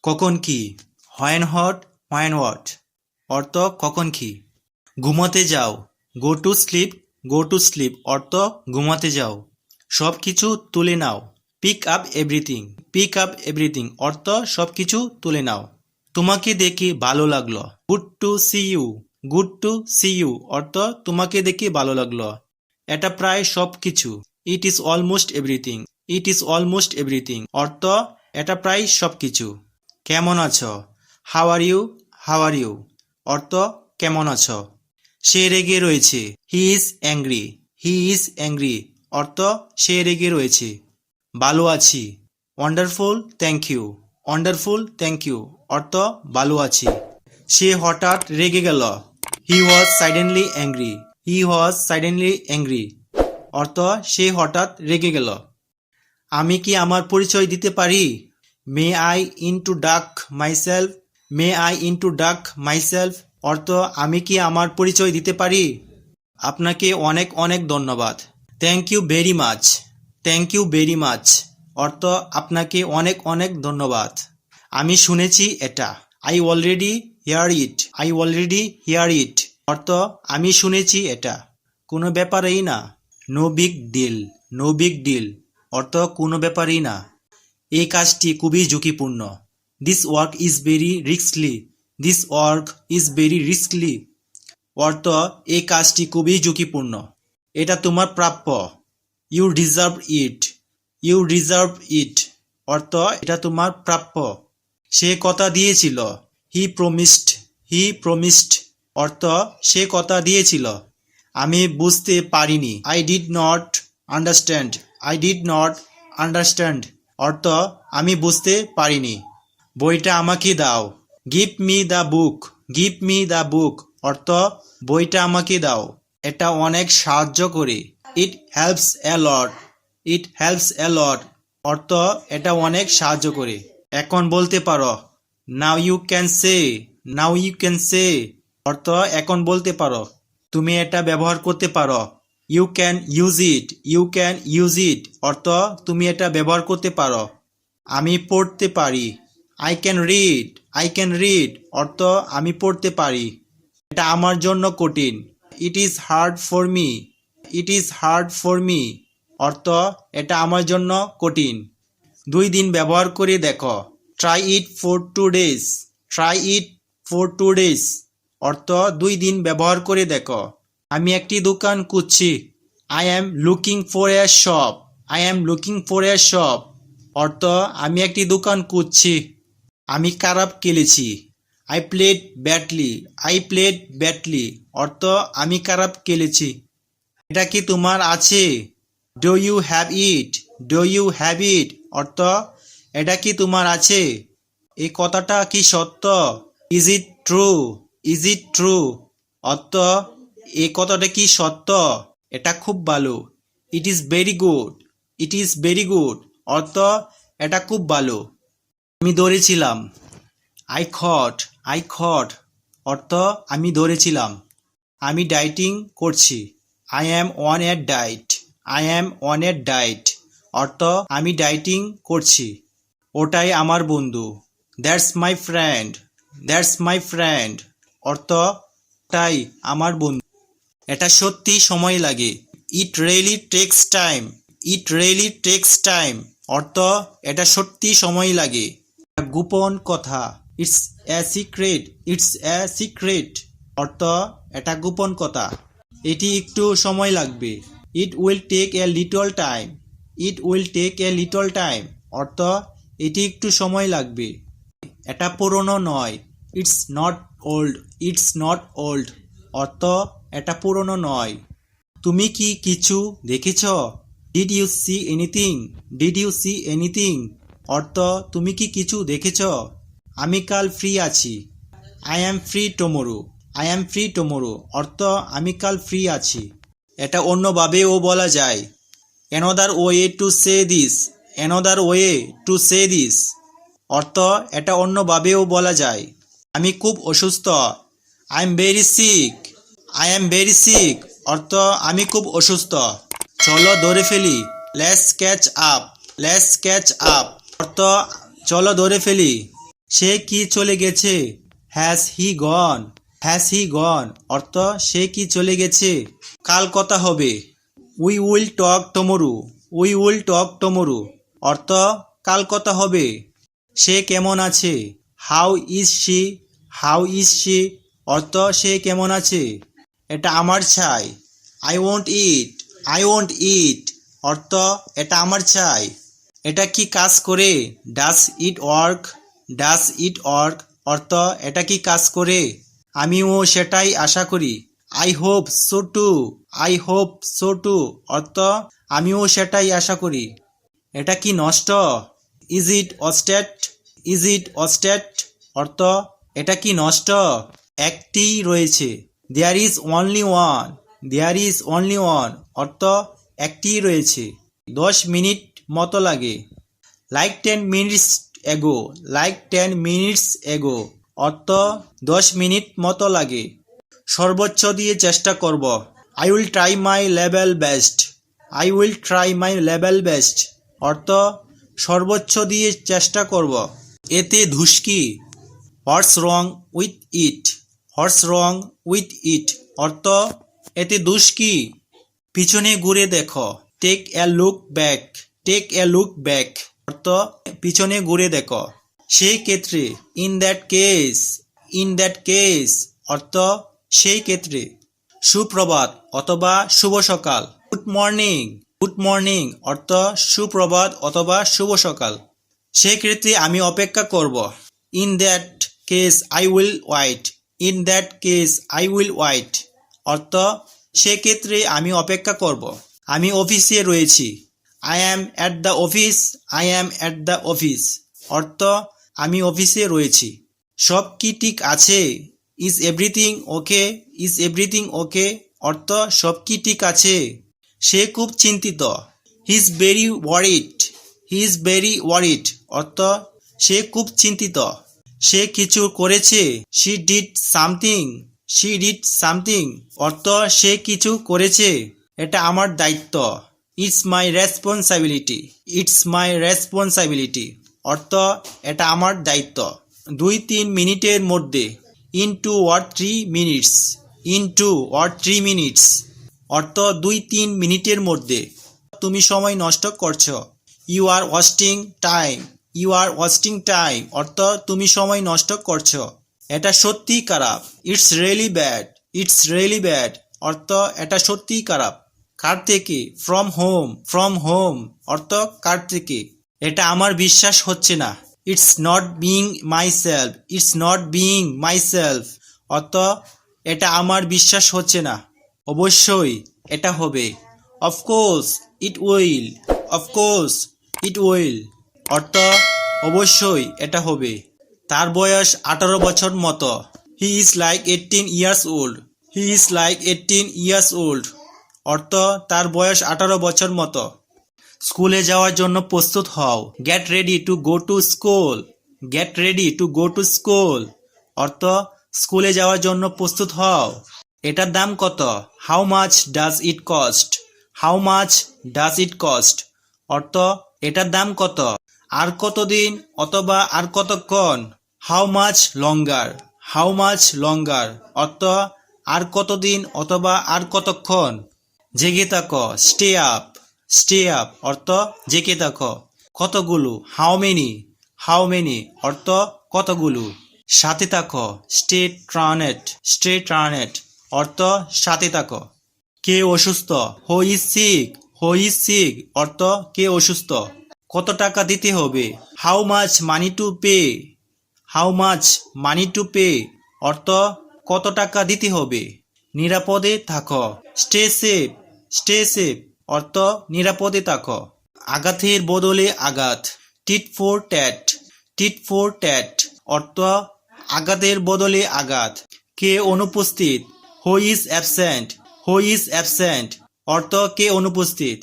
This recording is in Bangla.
কখন কি, হোয়েন হট, হোয়েন হোয়াট, অর্থ কখন কি। ঘুমাতে যাও, go to sleep, go to sleep, অর্থ ঘুমাতে যাও। সব কিছু তুলে নাও, pick up everything, pick up everything, অর্থ সব কিছু তুলে নাও। তোমাকে দেখে ভালো লাগলো, good to see you, good to see you, অর্থ তোমাকে দেখে ভালো লাগলো। এটা প্রায় সব কিছু, it is almost everything, it is almost everything, অর্থ এটা প্রায় সব কিছু। কেমন আছো, how are you, how are you, অর্থ কেমন আছো। সে রেগে রয়েছে, he is angry, he is angry, অর্থ সে রেগে রয়েছে। ভালো আছি, wonderful thank you, wonderful thank you, অর্থ ভালো আছি। সে হঠাৎ রেগে গেল, he was suddenly angry, he was suddenly angry, অর্থ সে হঠাৎ রেগে গেল। আমি কি আমার পরিচয় দিতে পারি, may I introduce myself, may I introduce myself, অর্থ আমি কি আমার পরিচয় দিতে পারি। আপনাকে অনেক অনেক ধন্যবাদ, thank you very much, thank you very much, অর্থ আপনাকে অনেক অনেক ধন্যবাদ। আমি শুনেছি এটা, I already hear it, I already hear it, অর্থ আমি শুনেছি এটা, কোনো ব্যাপারেই না। No big deal, no big deal, অর্থ কোনো ব্যাপারেই না। এই কাজটি খুবই ঝুঁকিপূর্ণ, this work is very riskly, this work is very riskly, অর্থ এই কাজটি খুবই ঝুঁকিপূর্ণ। এটা তোমার প্রাপ্য, you deserve it, you deserve ইট, অর্থ এটা তোমার প্রাপ্য। সে কথা দিয়েছিল, হি প্রমিসড, হি প্রমিসড, অর্থ সে কথা দিয়েছিল। আমি বুঝতে পারিনি, I did not understand, I did not understand, অর্থ আমি বুঝতে পারিনি। বইটা আমাকে দাও, give me the book, give me the book, অর্থ বইটা আমাকে দাও, এটা অনেক সাহায্য করে। It helps a lot, it helps a লট, অর্থ এটা অনেক সাহায্য করে। এখন বলতে পারো, now you can say, now you can say, অর্থ এখন বলতে পারো, তুমি এটা ব্যবহার করতে পারো। You can use it, you can use it, অর্থ তুমি এটা ব্যবহার করতে পারো। আমি পড়তে পারি, I can read, I can read, অর্থ আমি পড়তে পারি। এটা আমার জন্য কঠিন, it is hard for me, it is hard for me, অর্থ এটা আমার জন্য কঠিন। 2 দিন ব্যবহার করে দেখো, try it for 2 days, try it for 2 days, অর্থ 2 দিন ব্যবহার করে দেখো। আমি একটি দোকান খুঁজছি, I am looking for a shop, I am looking for a shop, অর্থ আমি একটি দোকান খুঁজছি। আমি খারাপ খেলেছি, I played badly, I played badly, অর্থ আমি খারাপ খেলেছি। এটা কি তোমার আছে, do you have it, do you have it, অর্থ এটা কি তোমার আছে। এই কথাটা কি সত্য, is it true, is it true, অর্থ এই কথাটা কি সত্য, এটা খুব ভালো। It is very good, it is very good, অর্থ এটা খুব ভালো। আমি ধরেছিলাম, আই খট, আই খট, অর্থ আমি ধরেছিলাম। আমি ডায়েটিং করছি, I am on a diet, I am on a diet, অর্থ আমি ডায়েটিং করছি। ওটাই আমার বন্ধু, that's my friend, that's my friend, অর্থ ওটাই আমার বন্ধু। এটা সত্যি সময় লাগে, it really takes time, it really takes time, অর্থ এটা সত্যি সময় লাগে। গোপন কথা, it's a secret, it's a secret, অর্থ এটা গোপন কথা। এটি একটু সময় লাগবে, it will take a little time, it will take a little time, অর্থ এটি একটু সময় লাগবে। এটা পুরনো নয়, it's not old, it's not old, অর্থ এটা পুরনো নয়। তুমি কি কিছু দেখেছ, did you see anything, did you see anything, অর্থ তুমি কি কিছু দেখেছ। আমি কাল ফ্রি আছি, I am free tomorrow, I am free tomorrow, অর্থ আমি কাল ফ্রি আছি। এটা অন্যভাবেও বলা যায়, another way to say this, another way to say this, অর্থ এটা অন্যভাবেও বলা যায়। আমি খুব অসুস্থ, I am very sick, I am very sick, অর্থ আমি খুব অসুস্থ। চলো ধরে ফেলি, let's catch up, let's catch up, অর্থ চলো ধরে ফেলি। সে কি চলে গেছে? Has he gone? Has he গন অর্থ সে কি চলে গেছে? কাল কথা হবে। We will talk tomorrow. We will talk tomorrow অর্থ কাল কথা হবে। সে কেমন আছে? How is she? How is she অর্থ সে কেমন আছে? এটা আমার চাই। I want it. I want it অর্থ এটা আমার চাই। এটা কি কাজ করে? Does it work? Does it work অর্থ এটা কি কাজ করে? আমিও সেটাই আশা করি। I hope so too. I hope so too অর্থ আমিও সেটাই আশা করি। এটা কি নষ্ট? Is it wasted? Is it wasted অর্থ এটা কি নষ্ট? একটি রয়েছে। There is only one. There is only one অর্থ একটি রয়েছে। 10 মিনিট মতো লাগে। Like 10 minutes ago. Like 10 minutes ago অর্থ 10 মিনিট মতো লাগে। সর্বোচ্চ দিয়ে চেষ্টা করব। I will try my level best. I will try my level best অর্থ সর্বোচ্চ দিয়ে চেষ্টা করব। এতে দোষ কি? হোয়াটস wrong with it? What's wrong with it অর্থ এতে দোষ কি? পিছনে ঘুরে দেখো। Take a look back. Take a look back অর্থ পিছনে ঘুরে দেখো। সেই ক্ষেত্রে in that case. In that case অর্থ সেই ক্ষেত্রে। সুপ্রভাত অথবা শুভ সকাল। Good morning. গুড মর্নিং অর্থ সুপ্রভাত অথবা শুভ সকাল। সেই ক্ষেত্রে আমি অপেক্ষা করব। In that case I will wait. In that case I will wait অর্থ সেক্ষেত্রে আমি অপেক্ষা করব। আমি অফিসে রয়েছি। I am at the office. I am at the office অর্থ আমি অফিসে রয়েছি। সব কি ঠিক আছে? Is everything okay? Is everything okay অর্থ সব কি ঠিক আছে? সে খুব চিন্তিত। He is very worried. He is very worried অর্থ সে খুব চিন্তিত। সে কিছু করেছে। She did something. She did something অর্থ সে কিছু করেছে। এটা আমার দায়িত্ব। It's my responsibility. It's my responsibility অর্থ এটা আমার দায়িত্ব। 2-3 মিনিটের মধ্যে। In 2 or 3 minutes. In 2 or 3 minutes অর্থ 2-3 মিনিটের মধ্যে। তুমি সময় নষ্ট করছো। You are wasting time. You are wasting time অর্থ তুমি সময় নষ্ট করছো। এটা সত্যিই খারাপ। It's really bad. It's really bad অর্থ এটা সত্যিই খারাপ। কার থেকে? From home. ফ্রম হোম অর্থ কার থেকে। এটা আমার বিশ্বাস হচ্ছে না। It's not being myself. It's not being myself অর্থ এটা আমার বিশ্বাস হচ্ছে না। অবশ্যই এটা হবে। Of course it will. Of course it will অর্থ অবশ্যই এটা হবে। তার বয়স 18 বছর মতো। He is like 18 years old. He is like 18 years old অর্থ তার বয়স 18 বছর মতো। স্কুলে যাওয়ার জন্য প্রস্তুত হও। Get ready to go to school. Get ready to go to school অর্থ স্কুলে যাওয়ার জন্য প্রস্তুত হও। এটার দাম কত? How much does it cost? How much does it cost অর্থ এটার দাম কত? আর কতদিন অথবা আর কতক্ষণ? How much longer? How much লঙ্গার অর্থ আর কতদিন অথবা আর কতক্ষণ? জেগে থাকো। Stay up. স্টে আপ অর্থ জেগে থাকো। কতগুলো? How many? হাউ মেনি অর্থ কতগুলো। সাথে থাকো। স্টে ট্রানেট। স্টে ট্রানেট অর্থ সাথে থাকো। কে অসুস্থ? Who is sick. Who is sick অর্থ কে অসুস্থ। কত টাকা দিতে হবে? How much money to pay. How much money to pay অর্থ কত টাকা দিতে হবে। নিরাপদে থাকো। Stay safe. স্টে সেফ অর্থ নিরাপদে থাকো। আঘাতের বদলে আঘাত। Tit for tat. Tit for tat অর্থ আঘাতের বদলে আঘাত। কে অনুপস্থিত? Who is absent. Who is absent অর্থ কে অনুপস্থিত।